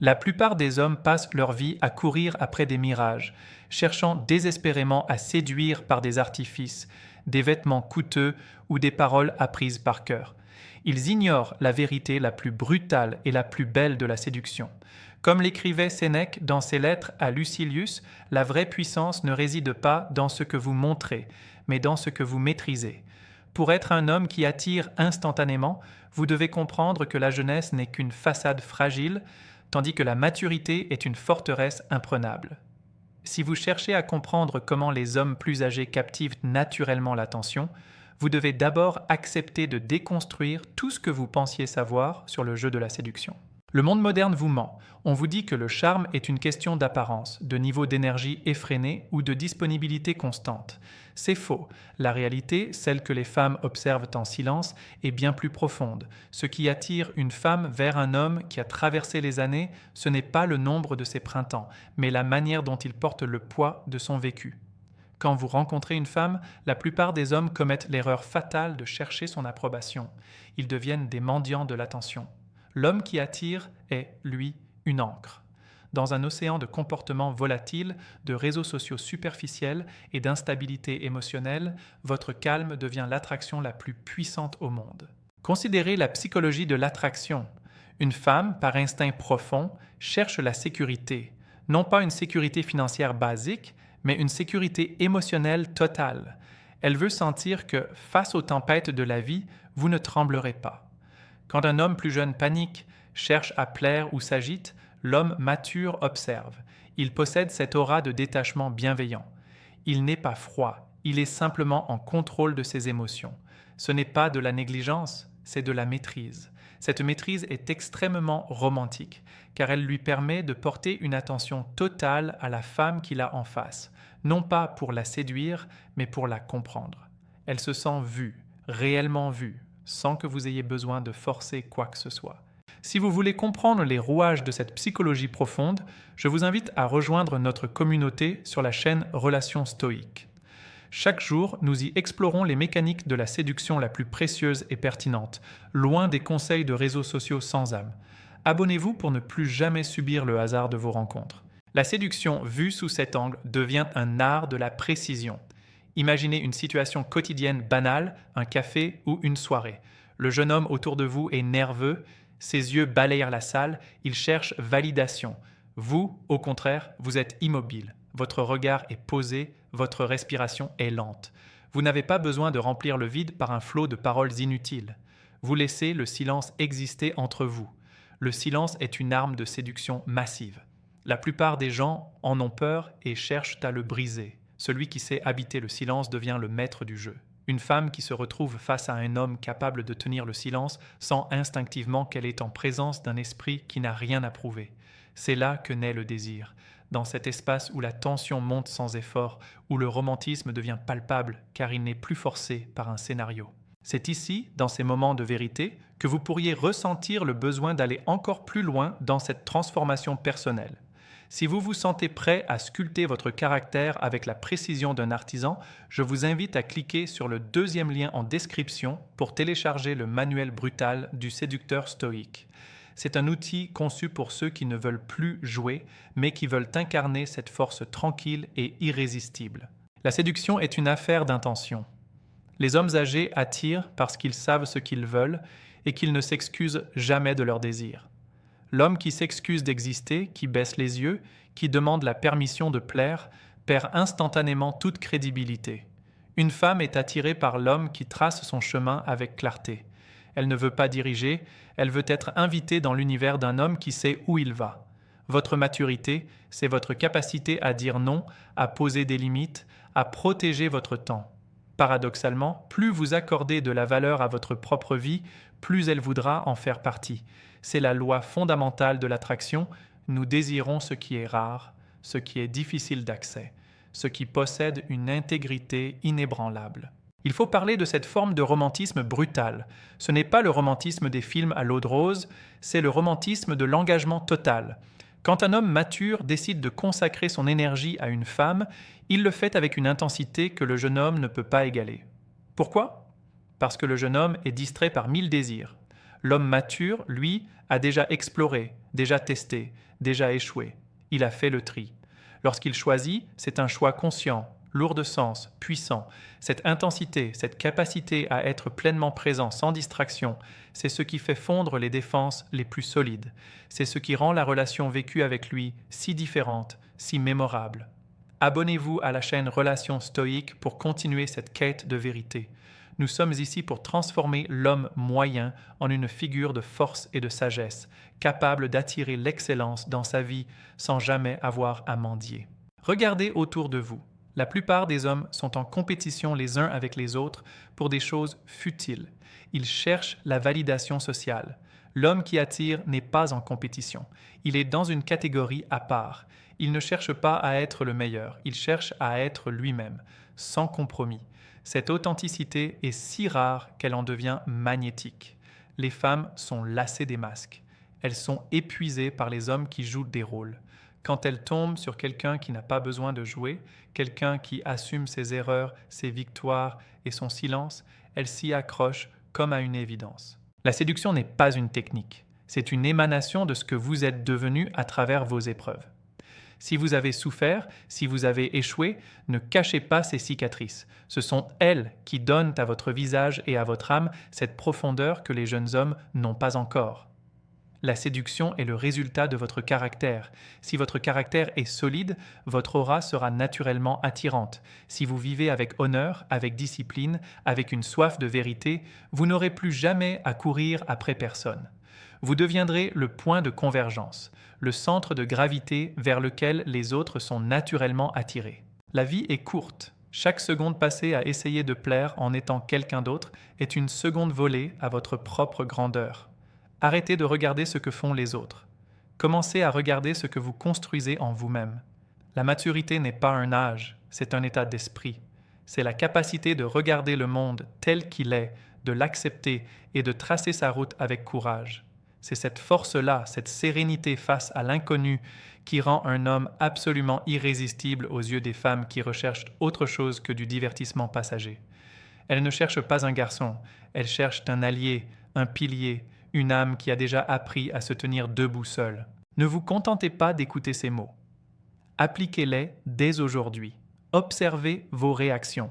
La plupart des hommes passent leur vie à courir après des mirages, cherchant désespérément à séduire par des artifices, des vêtements coûteux ou des paroles apprises par cœur. Ils ignorent la vérité la plus brutale et la plus belle de la séduction. Comme l'écrivait Sénèque dans ses lettres à Lucilius, la vraie puissance ne réside pas dans ce que vous montrez, mais dans ce que vous maîtrisez. Pour être un homme qui attire instantanément, vous devez comprendre que la jeunesse n'est qu'une façade fragile, tandis que la maturité est une forteresse imprenable. Si vous cherchez à comprendre comment les hommes plus âgés captivent naturellement l'attention, vous devez d'abord accepter de déconstruire tout ce que vous pensiez savoir sur le jeu de la séduction. Le monde moderne vous ment. On vous dit que le charme est une question d'apparence, de niveau d'énergie effréné ou de disponibilité constante. C'est faux. La réalité, celle que les femmes observent en silence, est bien plus profonde. Ce qui attire une femme vers un homme qui a traversé les années, ce n'est pas le nombre de ses printemps, mais la manière dont il porte le poids de son vécu. Quand vous rencontrez une femme, la plupart des hommes commettent l'erreur fatale de chercher son approbation. Ils deviennent des mendiants de l'attention. L'homme qui attire est, lui, une ancre. Dans un océan de comportements volatiles, de réseaux sociaux superficiels et d'instabilité émotionnelle, votre calme devient l'attraction la plus puissante au monde. Considérez la psychologie de l'attraction. Une femme, par instinct profond, cherche la sécurité. Non pas une sécurité financière basique, mais une sécurité émotionnelle totale. Elle veut sentir que, face aux tempêtes de la vie, vous ne tremblerez pas. Quand un homme plus jeune panique, cherche à plaire ou s'agite, l'homme mature observe. Il possède cette aura de détachement bienveillant. Il n'est pas froid, il est simplement en contrôle de ses émotions. Ce n'est pas de la négligence, c'est de la maîtrise. Cette maîtrise est extrêmement romantique, car elle lui permet de porter une attention totale à la femme qu'il a en face, non pas pour la séduire, mais pour la comprendre. Elle se sent vue, réellement vue, sans que vous ayez besoin de forcer quoi que ce soit. Si vous voulez comprendre les rouages de cette psychologie profonde, je vous invite à rejoindre notre communauté sur la chaîne Relations Stoïques. Chaque jour, nous y explorons les mécaniques de la séduction la plus précieuse et pertinente, loin des conseils de réseaux sociaux sans âme. Abonnez-vous pour ne plus jamais subir le hasard de vos rencontres. La séduction vue sous cet angle devient un art de la précision. Imaginez une situation quotidienne banale, un café ou une soirée. Le jeune homme autour de vous est nerveux, ses yeux balayent la salle, il cherche validation. Vous, au contraire, vous êtes immobile. Votre regard est posé, votre respiration est lente. Vous n'avez pas besoin de remplir le vide par un flot de paroles inutiles. Vous laissez le silence exister entre vous. Le silence est une arme de séduction massive. La plupart des gens en ont peur et cherchent à le briser. Celui qui sait habiter le silence devient le maître du jeu. Une femme qui se retrouve face à un homme capable de tenir le silence sent instinctivement qu'elle est en présence d'un esprit qui n'a rien à prouver. C'est là que naît le désir, dans cet espace où la tension monte sans effort, où le romantisme devient palpable car il n'est plus forcé par un scénario. C'est ici, dans ces moments de vérité, que vous pourriez ressentir le besoin d'aller encore plus loin dans cette transformation personnelle. Si vous vous sentez prêt à sculpter votre caractère avec la précision d'un artisan, je vous invite à cliquer sur le deuxième lien en description pour télécharger le manuel brutal du séducteur stoïque. C'est un outil conçu pour ceux qui ne veulent plus jouer, mais qui veulent incarner cette force tranquille et irrésistible. La séduction est une affaire d'intention. Les hommes âgés attirent parce qu'ils savent ce qu'ils veulent et qu'ils ne s'excusent jamais de leurs désirs. L'homme qui s'excuse d'exister, qui baisse les yeux, qui demande la permission de plaire, perd instantanément toute crédibilité. Une femme est attirée par l'homme qui trace son chemin avec clarté. Elle ne veut pas diriger, elle veut être invitée dans l'univers d'un homme qui sait où il va. Votre maturité, c'est votre capacité à dire non, à poser des limites, à protéger votre temps. Paradoxalement, plus vous accordez de la valeur à votre propre vie, plus elle voudra en faire partie. C'est la loi fondamentale de l'attraction. Nous désirons ce qui est rare, ce qui est difficile d'accès, ce qui possède une intégrité inébranlable. Il faut parler de cette forme de romantisme brutal. Ce n'est pas le romantisme des films à l'eau de rose, c'est le romantisme de l'engagement total. Quand un homme mature décide de consacrer son énergie à une femme, il le fait avec une intensité que le jeune homme ne peut pas égaler. Pourquoi ? Parce que le jeune homme est distrait par 1000 désirs. L'homme mature, lui, a déjà exploré, déjà testé, déjà échoué. Il a fait le tri. Lorsqu'il choisit, c'est un choix conscient, lourd de sens, puissant. Cette intensité, cette capacité à être pleinement présent sans distraction, c'est ce qui fait fondre les défenses les plus solides. C'est ce qui rend la relation vécue avec lui si différente, si mémorable. Abonnez-vous à la chaîne Relations Stoïques pour continuer cette quête de vérité. Nous sommes ici pour transformer l'homme moyen en une figure de force et de sagesse, capable d'attirer l'excellence dans sa vie sans jamais avoir à mendier. Regardez autour de vous. La plupart des hommes sont en compétition les uns avec les autres pour des choses futiles. Ils cherchent la validation sociale. L'homme qui attire n'est pas en compétition. Il est dans une catégorie à part. Il ne cherche pas à être le meilleur. Il cherche à être lui-même, sans compromis. Cette authenticité est si rare qu'elle en devient magnétique. Les femmes sont lassées des masques. Elles sont épuisées par les hommes qui jouent des rôles. Quand elles tombent sur quelqu'un qui n'a pas besoin de jouer, quelqu'un qui assume ses erreurs, ses victoires et son silence, elles s'y accrochent comme à une évidence. La séduction n'est pas une technique. C'est une émanation de ce que vous êtes devenu à travers vos épreuves. Si vous avez souffert, si vous avez échoué, ne cachez pas ces cicatrices. Ce sont elles qui donnent à votre visage et à votre âme cette profondeur que les jeunes hommes n'ont pas encore. La séduction est le résultat de votre caractère. Si votre caractère est solide, votre aura sera naturellement attirante. Si vous vivez avec honneur, avec discipline, avec une soif de vérité, vous n'aurez plus jamais à courir après personne. Vous deviendrez le point de convergence, le centre de gravité vers lequel les autres sont naturellement attirés. La vie est courte. Chaque seconde passée à essayer de plaire en étant quelqu'un d'autre est une seconde volée à votre propre grandeur. Arrêtez de regarder ce que font les autres. Commencez à regarder ce que vous construisez en vous-même. La maturité n'est pas un âge, c'est un état d'esprit. C'est la capacité de regarder le monde tel qu'il est, de l'accepter et de tracer sa route avec courage. C'est cette force-là, cette sérénité face à l'inconnu qui rend un homme absolument irrésistible aux yeux des femmes qui recherchent autre chose que du divertissement passager. Elles ne cherchent pas un garçon, elles cherchent un allié, un pilier, une âme qui a déjà appris à se tenir debout seule. Ne vous contentez pas d'écouter ces mots. Appliquez-les dès aujourd'hui. Observez vos réactions.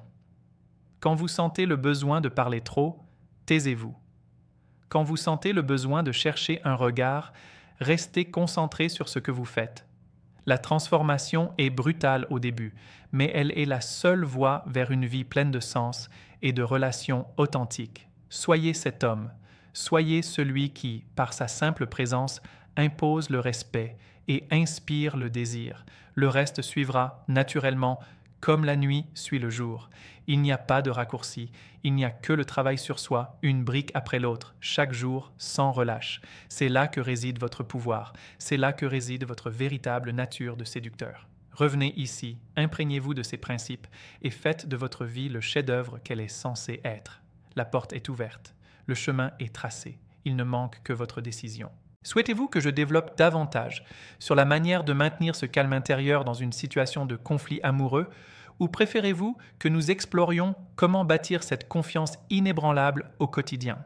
Quand vous sentez le besoin de parler trop, taisez-vous. Quand vous sentez le besoin de chercher un regard, restez concentré sur ce que vous faites. La transformation est brutale au début, mais elle est la seule voie vers une vie pleine de sens et de relations authentiques. Soyez cet homme. Soyez celui qui, par sa simple présence, impose le respect et inspire le désir. Le reste suivra naturellement, comme la nuit suit le jour. Il n'y a pas de raccourci, il n'y a que le travail sur soi, une brique après l'autre, chaque jour, sans relâche. C'est là que réside votre pouvoir, c'est là que réside votre véritable nature de séducteur. Revenez ici, imprégnez-vous de ces principes et faites de votre vie le chef-d'œuvre qu'elle est censée être. La porte est ouverte, le chemin est tracé, il ne manque que votre décision. Souhaitez-vous que je développe davantage sur la manière de maintenir ce calme intérieur dans une situation de conflit amoureux, ou préférez-vous que nous explorions comment bâtir cette confiance inébranlable au quotidien ?